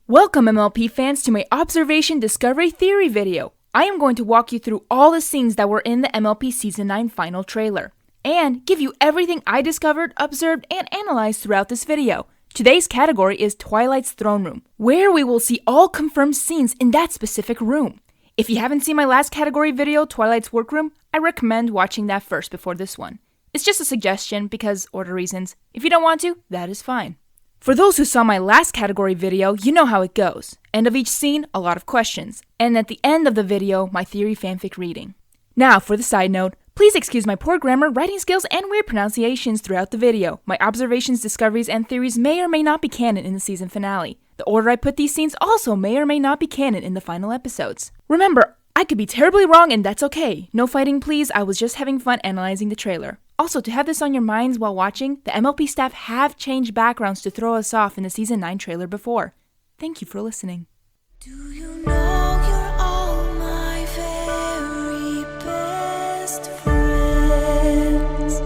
Welcome MLP fans to my Observation Discovery Theory video. I am going to walk you through all the scenes that were in the MLP Season 9 final trailer, and give you everything I discovered, observed, and analyzed throughout this video. Today's category is Twilight's Throne Room, where we will see all confirmed scenes in that specific room. If you haven't seen my last category video, Twilight's Workroom, I recommend watching that first before this one. It's just a suggestion because order reasons. If you don't want to, that is fine. For those who saw my last category video, you know how it goes. End of each scene, a lot of questions. And at the end of the video, my theory fanfic reading. Now, for the side note, please excuse my poor grammar, writing skills, and weird pronunciations throughout the video. My observations, discoveries, and theories may or may not be canon in the season finale. The order I put these scenes also may or may not be canon in the final episodes. Remember, I could be terribly wrong and that's okay. No fighting please, I was just having fun analyzing the trailer. Also, to have this on your minds while watching, the MLP staff have changed backgrounds to throw us off in the Season 9 trailer before. Thank you for listening. Do you know you're all my very best friends?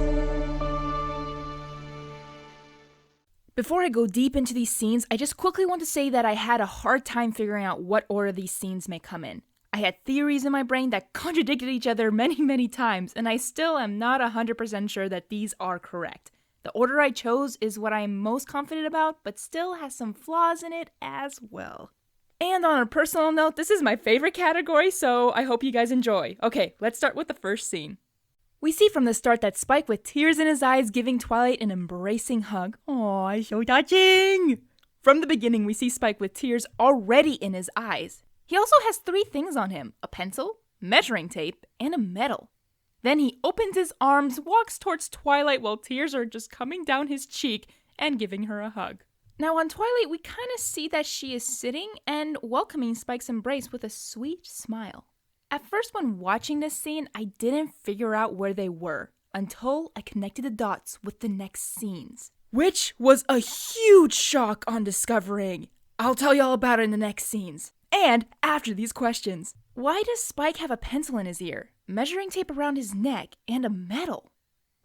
Before I go deep into these scenes, I just quickly want to say that I had a hard time figuring out what order these scenes may come in. I had theories in my brain that contradicted each other many times, and I still am not 100% sure that these are correct. The order I chose is what I am most confident about, but still has some flaws in it as well. And on a personal note, this is my favorite category, so I hope you guys enjoy. Okay, let's start with the first scene. We see from the start that Spike with tears in his eyes giving Twilight an embracing hug. Aww, so touching! From the beginning, we see Spike with tears already in his eyes. He also has 3 things on him: a pencil, measuring tape, and a medal. Then he opens his arms, walks towards Twilight while tears are just coming down his cheek, and giving her a hug. Now on Twilight, we kind of see that she is sitting and welcoming Spike's embrace with a sweet smile. At first when watching this scene, I didn't figure out where they were, until I connected the dots with the next scenes. Which was a huge shock on discovering. I'll tell you all about it in the next scenes. And after these questions, why does Spike have a pencil in his ear, measuring tape around his neck, and a medal?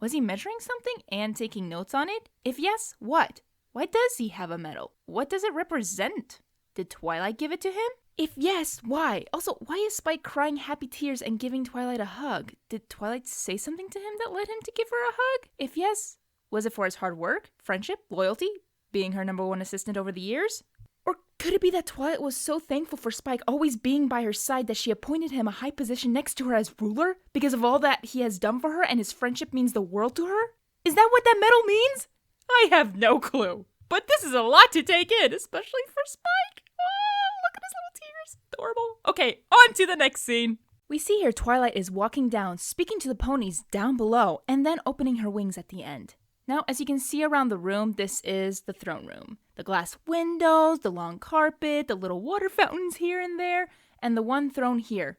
Was he measuring something and taking notes on it? If yes, what? Why does he have a medal? What does it represent? Did Twilight give it to him? If yes, why? Also, why is Spike crying happy tears and giving Twilight a hug? Did Twilight say something to him that led him to give her a hug? If yes, was it for his hard work, friendship, loyalty, being her #1 assistant over the years? Or could it be that Twilight was so thankful for Spike always being by her side that she appointed him a high position next to her as ruler because of all that he has done for her and his friendship means the world to her? Is that what that medal means? I have no clue. But this is a lot to take in, especially for Spike. Oh, look at his little tears. Adorable. Okay, on to the next scene. We see here Twilight is walking down, speaking to the ponies down below, and then opening her wings at the end. Now, as you can see around the room, this is the throne room. The glass windows, the long carpet, the little water fountains here and there, and the one throne here.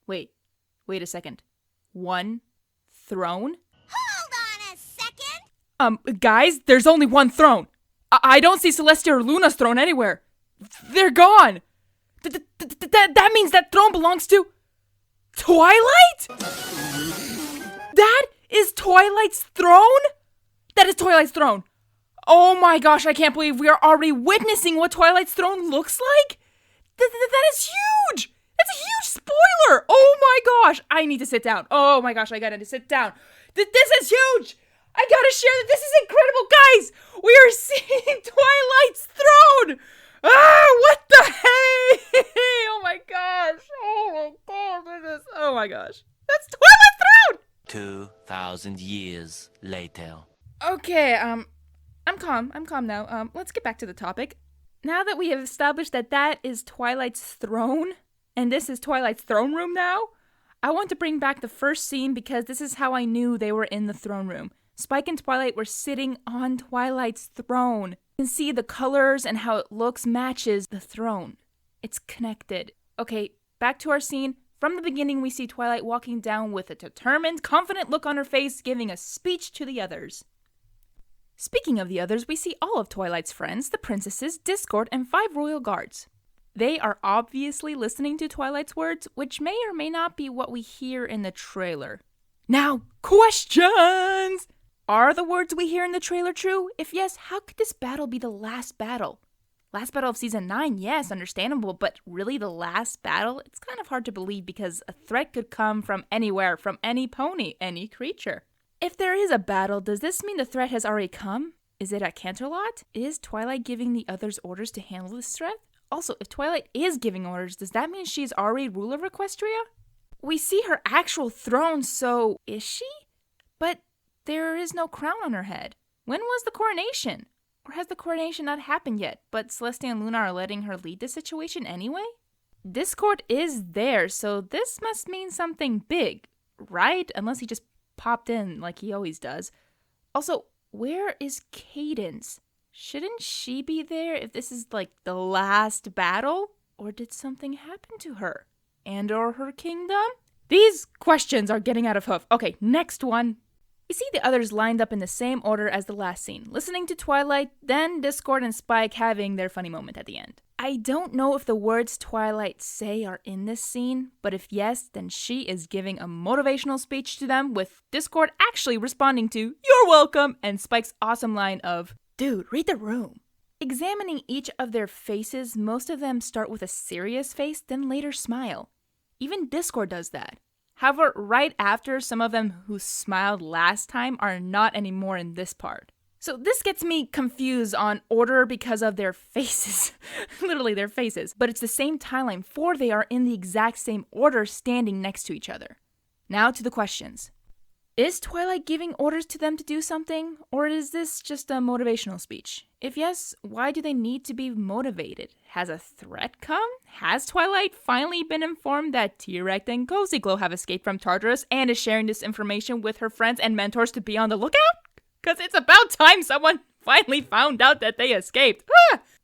Wait a second. One throne? Hold on a second! Guys, there's only one throne. I don't see Celestia or Luna's throne anywhere. They're gone. That means that throne belongs to Twilight? That is Twilight's throne? That is Twilight's throne. Oh my gosh, I can't believe we are already witnessing what Twilight's throne looks like. That is huge. That's a huge spoiler. Oh my gosh, I need to sit down. Oh my gosh, I gotta sit down. This is huge. I gotta share that. This is incredible, guys. We are seeing Twilight's throne. What the hey? Oh my gosh. Oh my gosh. Oh my gosh. That's Twilight's throne. 2,000 years later. Okay, I'm calm now. Let's get back to the topic. Now that we have established that that is Twilight's throne, and this is Twilight's throne room now, I want to bring back the first scene because this is how I knew they were in the throne room. Spike and Twilight were sitting on Twilight's throne. You can see the colors and how it looks matches the throne. It's connected. Okay, back to our scene. From the beginning, we see Twilight walking down with a determined, confident look on her face, giving a speech to the others. Speaking of the others, we see all of Twilight's friends, the princesses, Discord, and 5 royal guards. They are obviously listening to Twilight's words, which may or may not be what we hear in the trailer. Now, questions! Are the words we hear in the trailer true? If yes, how could this battle be the last battle? Last battle of season 9, yes, understandable, but really the last battle? It's kind of hard to believe because a threat could come from anywhere, from any pony, any creature. If there is a battle, does this mean the threat has already come? Is it at Canterlot? Is Twilight giving the others orders to handle this threat? Also, if Twilight is giving orders, does that mean she's already ruler of Equestria? We see her actual throne, so is she? But there is no crown on her head. When was the coronation? Or has the coronation not happened yet, but Celestia and Luna are letting her lead the situation anyway? Discord is there, so this must mean something big, right? Unless he just popped in like he always does. Also, where is Cadence? Shouldn't she be there if this is like the last battle? Or did something happen to her? And or her kingdom? These questions are getting out of hoof. Okay, next one. We see the others lined up in the same order as the last scene, listening to Twilight, then Discord and Spike having their funny moment at the end. I don't know if the words Twilight say are in this scene, but if yes, then she is giving a motivational speech to them with Discord actually responding to, "You're welcome," and Spike's awesome line of, "Dude, read the room." Examining each of their faces, most of them start with a serious face, then later smile. Even Discord does that. However, right after, some of them who smiled last time are not anymore in this part. So this gets me confused on order because of their faces. Literally their faces. But it's the same timeline, for they are in the exact same order standing next to each other. Now to the questions. Is Twilight giving orders to them to do something? Or is this just a motivational speech? If yes, why do they need to be motivated? Has a threat come? Has Twilight finally been informed that T-Rex and Cozy Glow have escaped from Tartarus and is sharing this information with her friends and mentors to be on the lookout? Because it's about time someone finally found out that they escaped.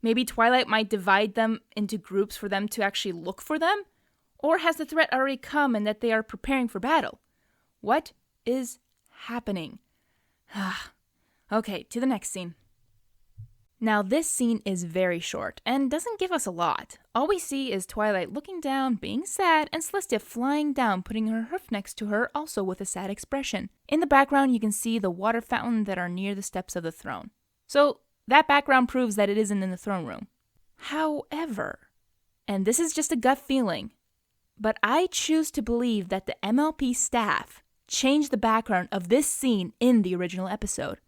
Maybe Twilight might divide them into groups for them to actually look for them? Or has the threat already come and that they are preparing for battle? What is happening? Okay, to the next scene. Now this scene is very short and doesn't give us a lot. All we see is Twilight looking down, being sad, and Celestia flying down, putting her hoof next to her, also with a sad expression. In the background, you can see the water fountain that are near the steps of the throne. So that background proves that it isn't in the throne room. However, and this is just a gut feeling, but I choose to believe that the MLP staff changed the background of this scene in the original episode.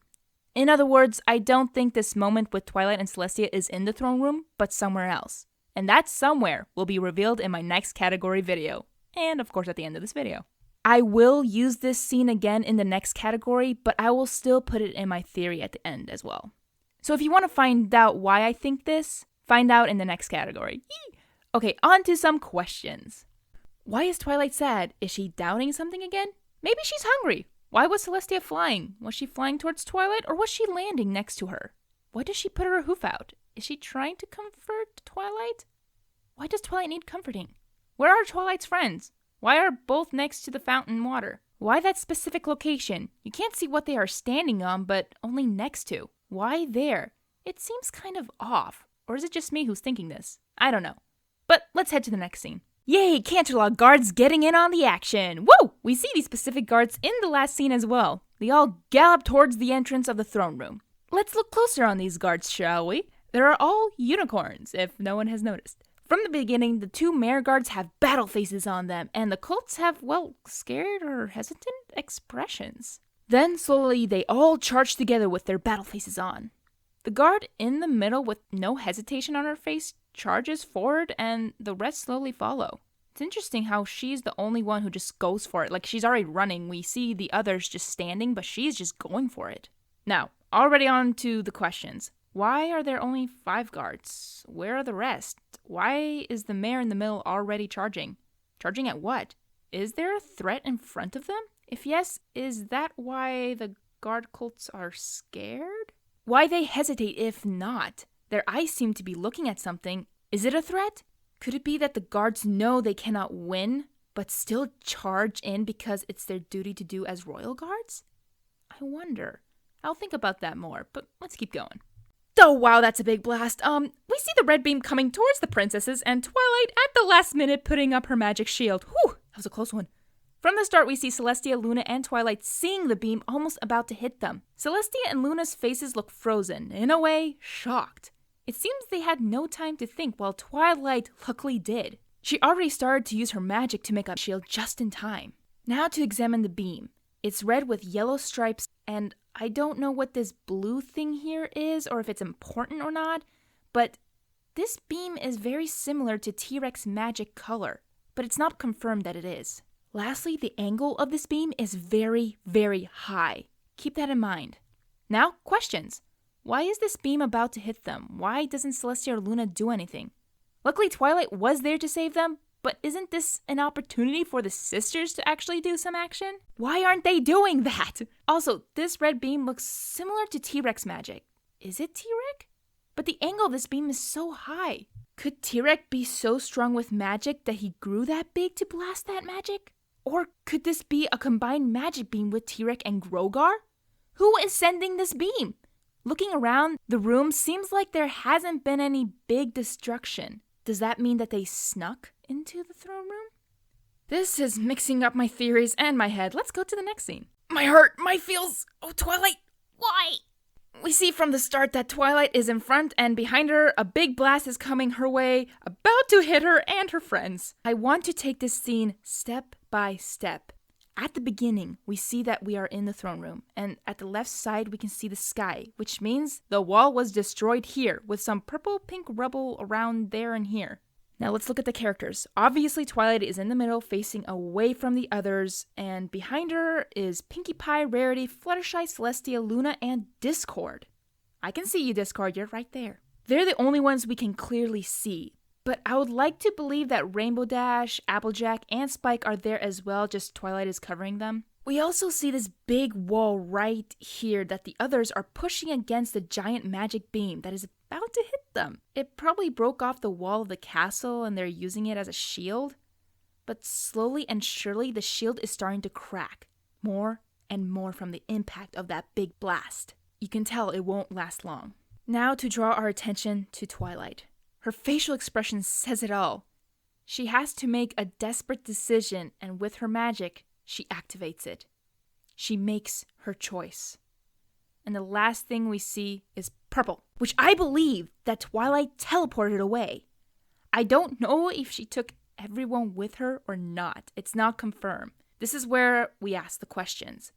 In other words, I don't think this moment with Twilight and Celestia is in the throne room, but somewhere else. And that somewhere will be revealed in my next category video. And of course at the end of this video. I will use this scene again in the next category, but I will still put it in my theory at the end as well. So if you want to find out why I think this, find out in the next category. Okay, on to some questions. Why is Twilight sad? Is she doubting something again? Maybe she's hungry. Why was Celestia flying? Was she flying towards Twilight, or was she landing next to her? Why does she put her hoof out? Is she trying to comfort Twilight? Why does Twilight need comforting? Where are Twilight's friends? Why are both next to the fountain water? Why that specific location? You can't see what they are standing on, but only next to. Why there? It seems kind of off. Or is it just me who's thinking this? I don't know. But let's head to the next scene. Yay, Canterlot guards getting in on the action! Woo! We see these specific guards in the last scene as well. They all gallop towards the entrance of the throne room. Let's look closer on these guards, shall we? They are all unicorns, if no one has noticed. From the beginning, the two mare guards have battle faces on them, and the colts have, well, scared or hesitant expressions. Then slowly they all charge together with their battle faces on. The guard in the middle with no hesitation on her face charges forward and the rest slowly follow. It's interesting how she's the only one who just goes for it. Like she's already running. We see the others just standing, but she's just going for it. Now, already on to the questions. Why are there only 5 guards? Where are the rest? Why is the mare in the middle already charging? Charging at what? Is there a threat in front of them? If yes, is that why the guard colts are scared? Why they hesitate if not? Their eyes seem to be looking at something. Is it a threat? Could it be that the guards know they cannot win, but still charge in because it's their duty to do as royal guards? I wonder. I'll think about that more, but let's keep going. Oh wow, that's a big blast. We see the red beam coming towards the princesses and Twilight at the last minute putting up her magic shield. Whew, that was a close one. From the start, we see Celestia, Luna, and Twilight seeing the beam almost about to hit them. Celestia and Luna's faces look frozen, in a way, shocked. It seems they had no time to think, while Twilight luckily did. She already started to use her magic to make a shield just in time. Now to examine the beam. It's red with yellow stripes, and I don't know what this blue thing here is or if it's important or not, but this beam is very similar to T-Rex magic color, but it's not confirmed that it is. Lastly, the angle of this beam is very, very high. Keep that in mind. Now, questions. Why is this beam about to hit them? Why doesn't Celestia or Luna do anything? Luckily, Twilight was there to save them, but isn't this an opportunity for the sisters to actually do some action? Why aren't they doing that? Also, this red beam looks similar to T-Rex magic. Is it T-Rex? But the angle of this beam is so high. Could T-Rex be so strong with magic that he grew that big to blast that magic? Or could this be a combined magic beam with T-Rex and Grogar? Who is sending this beam? Looking around, the room seems like there hasn't been any big destruction. Does that mean that they snuck into the throne room? This is mixing up my theories and my head. Let's go to the next scene. My heart, my feels. Oh, Twilight. Why? We see from the start that Twilight is in front, and behind her, a big blast is coming her way, about to hit her and her friends. I want to take this scene step by step. At the beginning, we see that we are in the throne room, and at the left side, we can see the sky, which means the wall was destroyed here, with some purple-pink rubble around there and here. Now let's look at the characters. Obviously, Twilight is in the middle, facing away from the others, and behind her is Pinkie Pie, Rarity, Fluttershy, Celestia, Luna, and Discord. I can see you, Discord, you're right there. They're the only ones we can clearly see, but I would like to believe that Rainbow Dash, Applejack, and Spike are there as well, just Twilight is covering them. We also see this big wall right here that the others are pushing against the giant magic beam that is about to hit them. It probably broke off the wall of the castle and they're using it as a shield. But slowly and surely the shield is starting to crack more and more from the impact of that big blast. You can tell it won't last long. Now to draw our attention to Twilight. Her facial expression says it all. She has to make a desperate decision, and with her magic, she activates it. She makes her choice. And the last thing we see is purple, which I believe that Twilight teleported away. I don't know if she took everyone with her or not. It's not confirmed. This is where we ask the questions.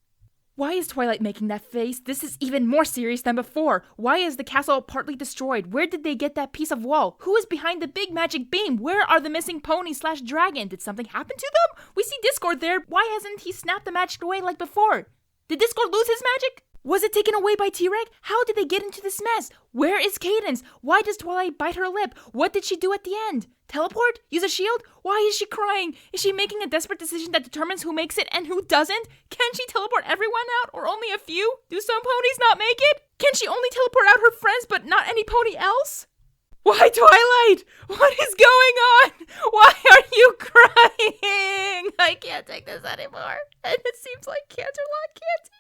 Why is Twilight making that face? This is even more serious than before. Why is the castle partly destroyed? Where did they get that piece of wall? Who is behind the big magic beam? Where are the missing pony/dragon? Did something happen to them? We see Discord there. Why hasn't he snapped the magic away like before? Did Discord lose his magic? Was it taken away by T-Rex? How did they get into this mess? Where is Cadance? Why does Twilight bite her lip? What did she do at the end? Teleport? Use a shield? Why is she crying? Is she making a desperate decision that determines who makes it and who doesn't? Can she teleport everyone out or only a few? Do some ponies not make it? Can she only teleport out her friends but not any pony else? Why, Twilight? What is going on? Why are you crying? I can't take this anymore. And it seems like Canterlot can't either.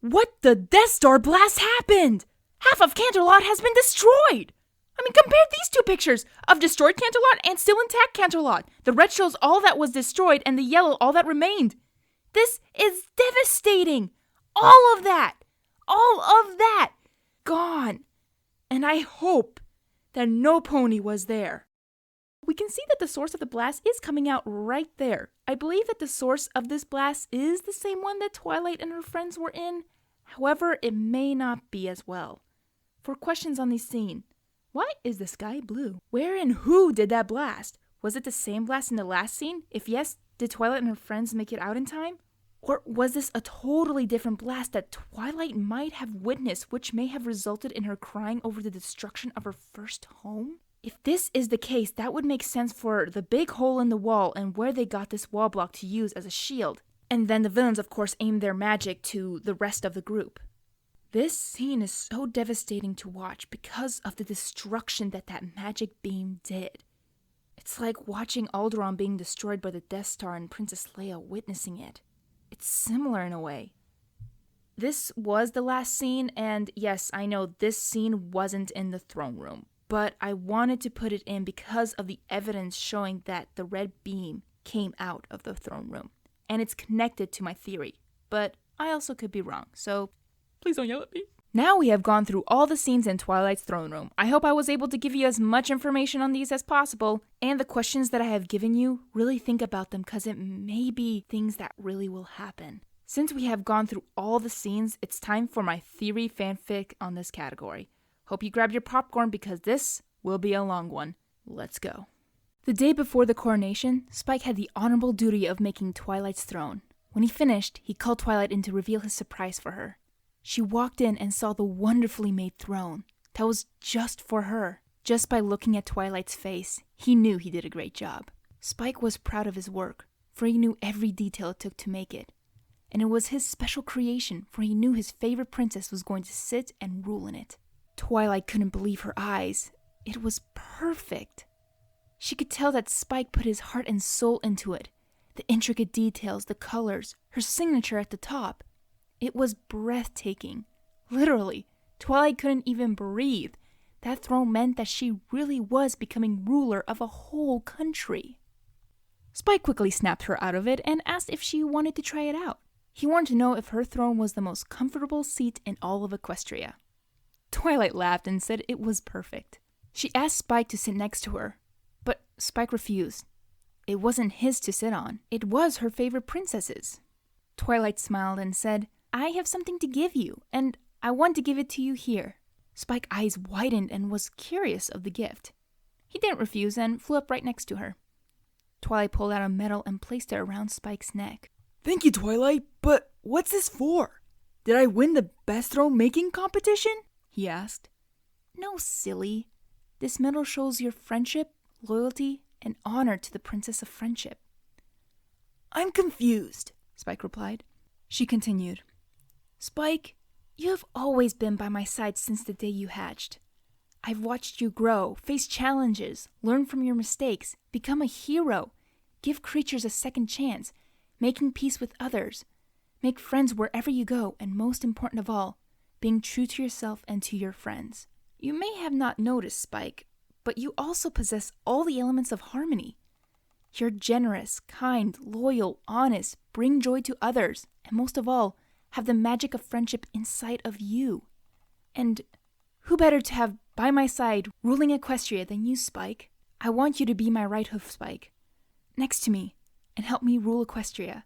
What the Death Star blast happened? Half of Canterlot has been destroyed. I mean, compare these two pictures of destroyed Canterlot and still intact Canterlot. The red shows all that was destroyed and the yellow all that remained. This is devastating. All of that, gone. And I hope that no pony was there. We can see that the source of the blast is coming out right there. I believe that the source of this blast is the same one that Twilight and her friends were in. However, it may not be as well. For questions on the scene, why is the sky blue? Where and who did that blast? Was it the same blast in the last scene? If yes, did Twilight and her friends make it out in time? Or was this a totally different blast that Twilight might have witnessed, which may have resulted in her crying over the destruction of her first home? If this is the case, that would make sense for the big hole in the wall and where they got this wall block to use as a shield. And then the villains, of course, aim their magic to the rest of the group. This scene is so devastating to watch because of the destruction that magic beam did. It's like watching Alderaan being destroyed by the Death Star and Princess Leia witnessing it. It's similar in a way. This was the last scene, and yes, I know this scene wasn't in the throne room, but I wanted to put it in because of the evidence showing that the red beam came out of the throne room. And it's connected to my theory, but I also could be wrong, so please don't yell at me. Now we have gone through all the scenes in Twilight's throne room. I hope I was able to give you as much information on these as possible, and the questions that I have given you, really think about them because it may be things that really will happen. Since we have gone through all the scenes, it's time for my theory fanfic on this category. Hope you grabbed your popcorn because this will be a long one. Let's go. The day before the coronation, Spike had the honorable duty of making Twilight's throne. When he finished, he called Twilight in to reveal his surprise for her. She walked in and saw the wonderfully made throne that was just for her. Just by looking at Twilight's face, he knew he did a great job. Spike was proud of his work, for he knew every detail it took to make it. And it was his special creation, for he knew his favorite princess was going to sit and rule in it. Twilight couldn't believe her eyes. It was perfect. She could tell that Spike put his heart and soul into it. The intricate details, the colors, her signature at the top. It was breathtaking. Literally, Twilight couldn't even breathe. That throne meant that she really was becoming ruler of a whole country. Spike quickly snapped her out of it and asked if she wanted to try it out. He wanted to know if her throne was the most comfortable seat in all of Equestria. Twilight laughed and said it was perfect. She asked Spike to sit next to her, but Spike refused. It wasn't his to sit on. It was her favorite princess's. Twilight smiled and said, "I have something to give you, and I want to give it to you here." Spike's eyes widened and was curious of the gift. He didn't refuse and flew up right next to her. Twilight pulled out a medal and placed it around Spike's neck. "Thank you, Twilight, but what's this for? Did I win the best throne making competition?" he asked. "No, silly. This medal shows your friendship, loyalty, and honor to the Princess of Friendship." "I'm confused," Spike replied. She continued, "Spike, you have always been by my side since the day you hatched. I've watched you grow, face challenges, learn from your mistakes, become a hero, give creatures a second chance, making peace with others, make friends wherever you go, and most important of all, being true to yourself and to your friends. You may have not noticed, Spike, but you also possess all the elements of harmony. You're generous, kind, loyal, honest, bring joy to others, and most of all, have the magic of friendship inside of you. And who better to have by my side ruling Equestria than you, Spike? I want you to be my right hoof, Spike, next to me, and help me rule Equestria."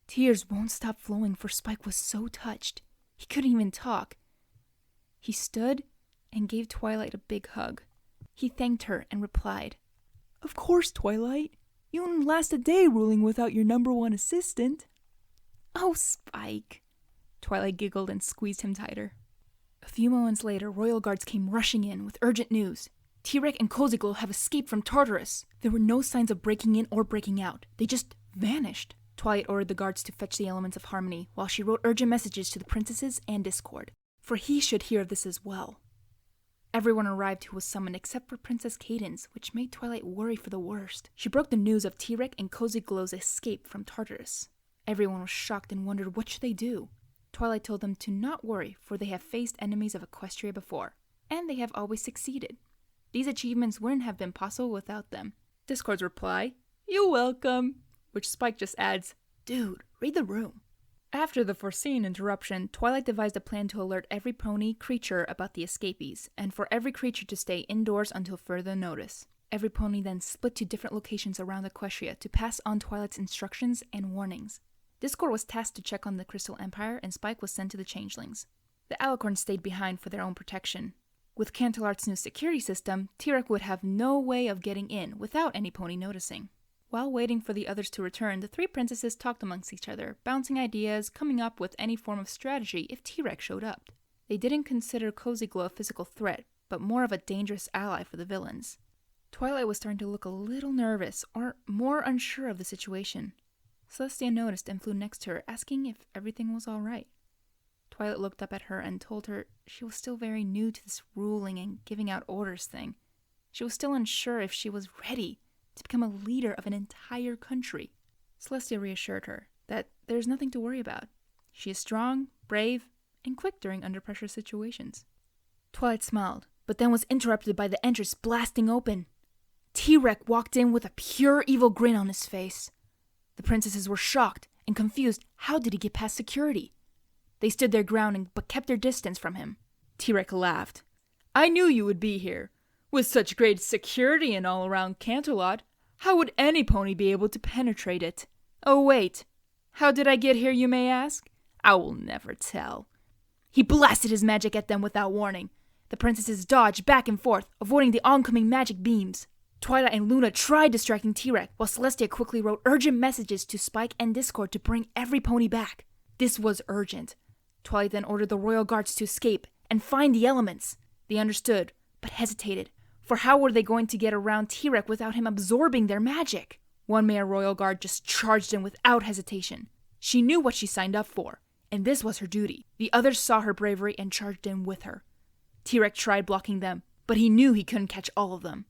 Tears won't stop flowing, for Spike was so touched. He couldn't even talk. He stood and gave Twilight a big hug. He thanked her and replied, "Of course, Twilight. You wouldn't last a day ruling without your #1 assistant." "Oh, Spike." Twilight giggled and squeezed him tighter. A few moments later, royal guards came rushing in with urgent news. T-Rex and Cozy Glow have escaped from Tartarus. There were no signs of breaking in or breaking out. They just vanished. Twilight ordered the guards to fetch the elements of harmony, while she wrote urgent messages to the princesses and Discord, for he should hear of this as well. Everyone arrived who was summoned except for Princess Cadence, which made Twilight worry for the worst. She broke the news of T-Rex and Cozy Glow's escape from Tartarus. Everyone was shocked and wondered what should they do. Twilight told them to not worry, for they have faced enemies of Equestria before, and they have always succeeded. These achievements wouldn't have been possible without them. Discord's reply, "You're welcome," which Spike just adds, "Dude, read the room." After the foreseen interruption, Twilight devised a plan to alert every pony creature about the escapees, and for every creature to stay indoors until further notice. Every pony then split to different locations around Equestria to pass on Twilight's instructions and warnings. Discord was tasked to check on the Crystal Empire, and Spike was sent to the Changelings. The Alicorns stayed behind for their own protection. With Canterlot's new security system, T-Rex would have no way of getting in without any pony noticing. While waiting for the others to return, the three princesses talked amongst each other, bouncing ideas, coming up with any form of strategy if T-Rex showed up. They didn't consider Cozy Glow a physical threat, but more of a dangerous ally for the villains. Twilight was starting to look a little nervous, or more unsure of the situation. Celestia noticed and flew next to her, asking if everything was all right. Twilight looked up at her and told her she was still very new to this ruling and giving out orders thing. She was still unsure if she was ready to become a leader of an entire country. Celestia reassured her that there's nothing to worry about. She is strong, brave, and quick during under-pressure situations. Twilight smiled, but then was interrupted by the entrance blasting open. T-Rex walked in with a pure evil grin on his face. The princesses were shocked and confused. How did he get past security? They stood their ground but kept their distance from him. T-Rex laughed. I knew you would be here. With such great security and all around Canterlot, how would any pony be able to penetrate it? Oh wait, how did I get here, you may ask? I will never tell. He blasted his magic at them without warning. The princesses dodged back and forth, avoiding the oncoming magic beams. Twilight and Luna tried distracting T-Rex, while Celestia quickly wrote urgent messages to Spike and Discord to bring every pony back. This was urgent. Twilight then ordered the royal guards to escape and find the elements. They understood, but hesitated, for how were they going to get around T-Rex without him absorbing their magic? One male royal guard just charged in without hesitation. She knew what she signed up for, and this was her duty. The others saw her bravery and charged in with her. T-Rex tried blocking them, but he knew he couldn't catch all of them.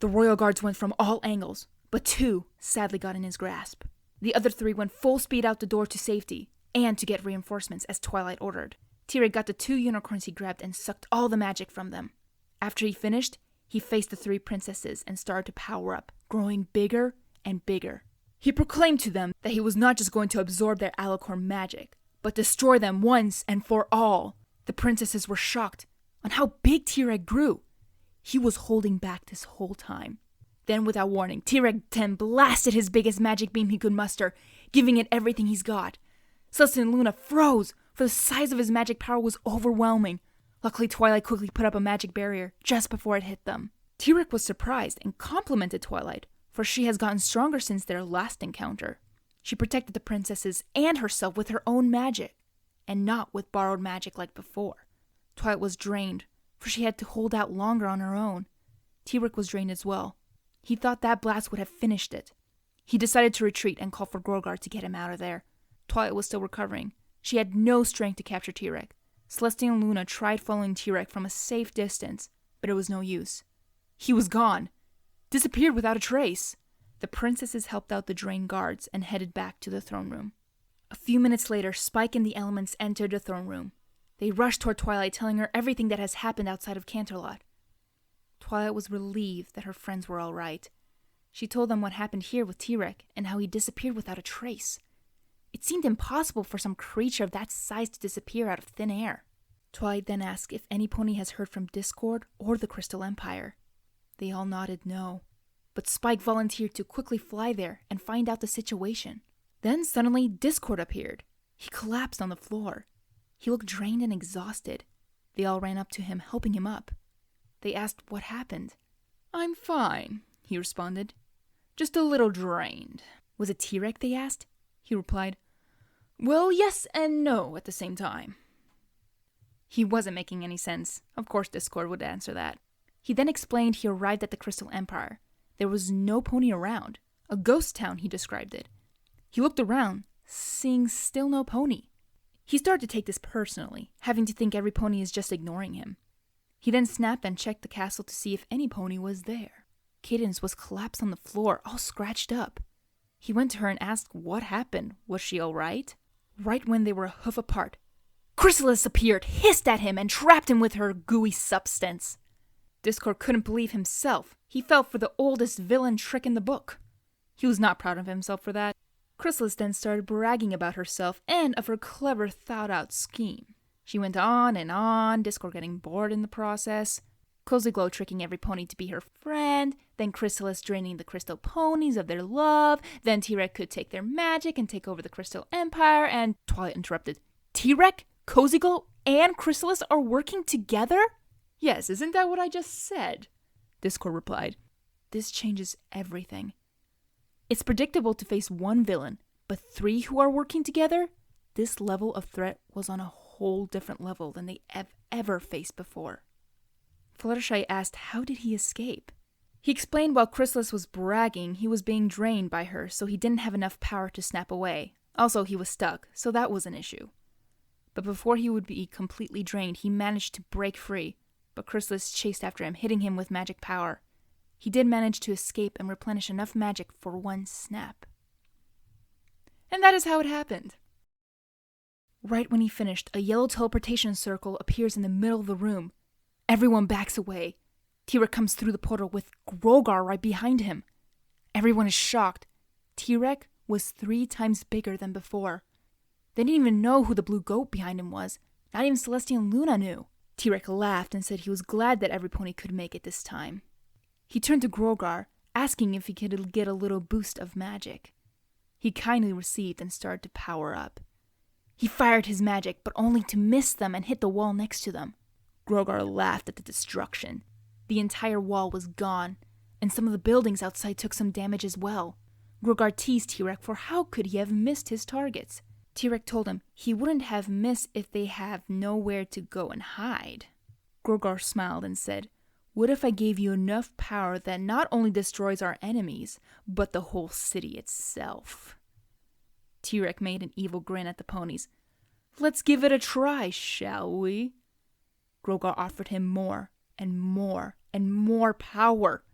The royal guards went from all angles, but 2 sadly got in his grasp. The other 3 went full speed out the door to safety, and to get reinforcements as Twilight ordered. T-Rex got the 2 unicorns he grabbed and sucked all the magic from them. After he finished, he faced the 3 princesses and started to power up, growing bigger and bigger. He proclaimed to them that he was not just going to absorb their alicorn magic, but destroy them once and for all. The princesses were shocked on how big T-Rex grew. He was holding back this whole time. Then, without warning, T-Rex 10 blasted his biggest magic beam he could muster, giving it everything he's got. Celestia and Luna froze, for the size of his magic power was overwhelming. Luckily, Twilight quickly put up a magic barrier just before it hit them. T-Rex was surprised and complimented Twilight, for she has gotten stronger since their last encounter. She protected the princesses and herself with her own magic, and not with borrowed magic like before. Twilight was drained, for she had to hold out longer on her own. T-Rex was drained as well. He thought that blast would have finished it. He decided to retreat and call for Gorgar to get him out of there. Twilight was still recovering. She had no strength to capture T-Rex. Celestia and Luna tried following T-Rex from a safe distance, but it was no use. He was gone. Disappeared without a trace. The princesses helped out the drained guards and headed back to the throne room. A few minutes later, Spike and the elements entered the throne room. They rushed toward Twilight, telling her everything that has happened outside of Canterlot. Twilight was relieved that her friends were all right. She told them what happened here with T-Rex and how he disappeared without a trace. It seemed impossible for some creature of that size to disappear out of thin air. Twilight then asked if any pony has heard from Discord or the Crystal Empire. They all nodded no, but Spike volunteered to quickly fly there and find out the situation. Then suddenly Discord appeared. He collapsed on the floor. He looked drained and exhausted. They all ran up to him, helping him up. They asked what happened. I'm fine, he responded. Just a little drained. Was it T-Rex, they asked? He replied, well, yes and no at the same time. He wasn't making any sense. Of course Discord would answer that. He then explained he arrived at the Crystal Empire. There was no pony around. A ghost town, he described it. He looked around, seeing still no pony. He started to take this personally, having to think every pony is just ignoring him. He then snapped and checked the castle to see if any pony was there. Cadence was collapsed on the floor, all scratched up. He went to her and asked what happened. Was she all right? Right when they were a hoof apart, Chrysalis appeared, hissed at him, and trapped him with her gooey substance. Discord couldn't believe himself. He fell for the oldest villain trick in the book. He was not proud of himself for that. Chrysalis then started bragging about herself and of her clever, thought-out scheme. She went on, Discord getting bored in the process. Cozy Glow tricking every pony to be her friend, then Chrysalis draining the crystal ponies of their love, then T-Rex could take their magic and take over the Crystal Empire, and Twilight interrupted. T-Rex, Cozy Glow, and Chrysalis are working together? Yes, isn't that what I just said? Discord replied. This changes everything. It's predictable to face one villain, but 3 who are working together? This level of threat was on a whole different level than they have ever faced before. Fluttershy asked how did he escape. He explained while Chrysalis was bragging, he was being drained by her, so he didn't have enough power to snap away. Also, he was stuck, so that was an issue. But before he would be completely drained, he managed to break free, but Chrysalis chased after him, hitting him with magic power. He did manage to escape and replenish enough magic for one snap. And that is how it happened. Right when he finished, a yellow teleportation circle appears in the middle of the room. Everyone backs away. T-Rex comes through the portal with Grogar right behind him. Everyone is shocked. T-Rex was 3 times bigger than before. They didn't even know who the blue goat behind him was. Not even Celestia and Luna knew. T-Rex laughed and said he was glad that every pony could make it this time. He turned to Grogar, asking if he could get a little boost of magic. He kindly received and started to power up. He fired his magic, but only to miss them and hit the wall next to them. Grogar laughed at the destruction. The entire wall was gone, and some of the buildings outside took some damage as well. Grogar teased T-Rex for how could he have missed his targets. T-Rex told him he wouldn't have missed if they have nowhere to go and hide. Grogar smiled and said, "What if I gave you enough power that not only destroys our enemies, but the whole city itself?" T-Rex made an evil grin at the ponies. "Let's give it a try, shall we?" Grogar offered him more and more and more power.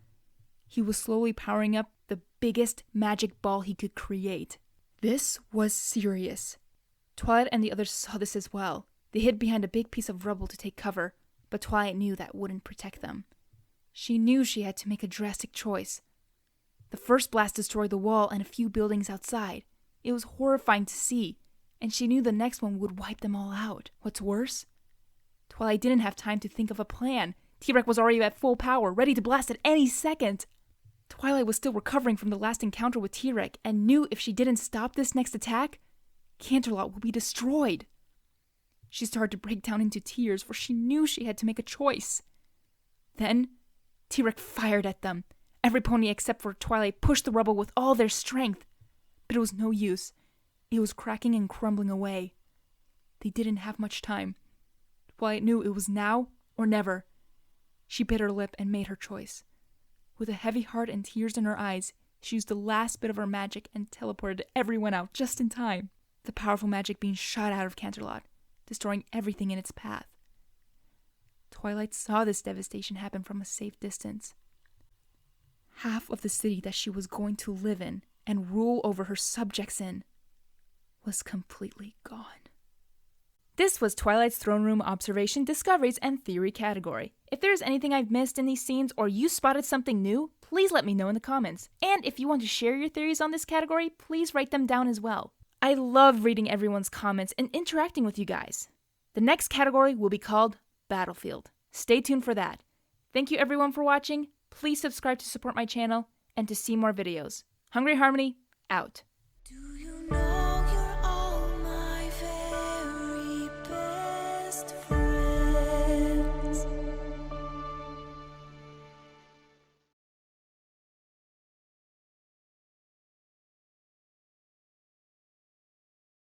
He was slowly powering up the biggest magic ball he could create. This was serious. Twilight and the others saw this as well. They hid behind a big piece of rubble to take cover, but Twilight knew that wouldn't protect them. She knew she had to make a drastic choice. The first blast destroyed the wall and a few buildings outside. It was horrifying to see, and she knew the next one would wipe them all out. What's worse? Twilight didn't have time to think of a plan. T-Rex was already at full power, ready to blast at any second. Twilight was still recovering from the last encounter with T-Rex and knew if she didn't stop this next attack, Canterlot would be destroyed. She started to break down into tears, for she knew she had to make a choice. Then, T-Rex fired at them. Every pony except for Twilight pushed the rubble with all their strength. But it was no use. It was cracking and crumbling away. They didn't have much time. Twilight knew it was now or never. She bit her lip and made her choice. With a heavy heart and tears in her eyes, she used the last bit of her magic and teleported everyone out just in time. The powerful magic being shot out of Canterlot, destroying everything in its path. Twilight saw this devastation happen from a safe distance. Half of the city that she was going to live in and rule over her subjects in was completely gone. This was Twilight's Throne Room Observation, Discoveries, and Theory category. If there's anything I've missed in these scenes or you spotted something new, please let me know in the comments. And if you want to share your theories on this category, please write them down as well. I love reading everyone's comments and interacting with you guys. The next category will be called Battlefield. Stay tuned for that. Thank you everyone for watching. Please subscribe to support my channel and to see more videos. Hungry Harmony, out.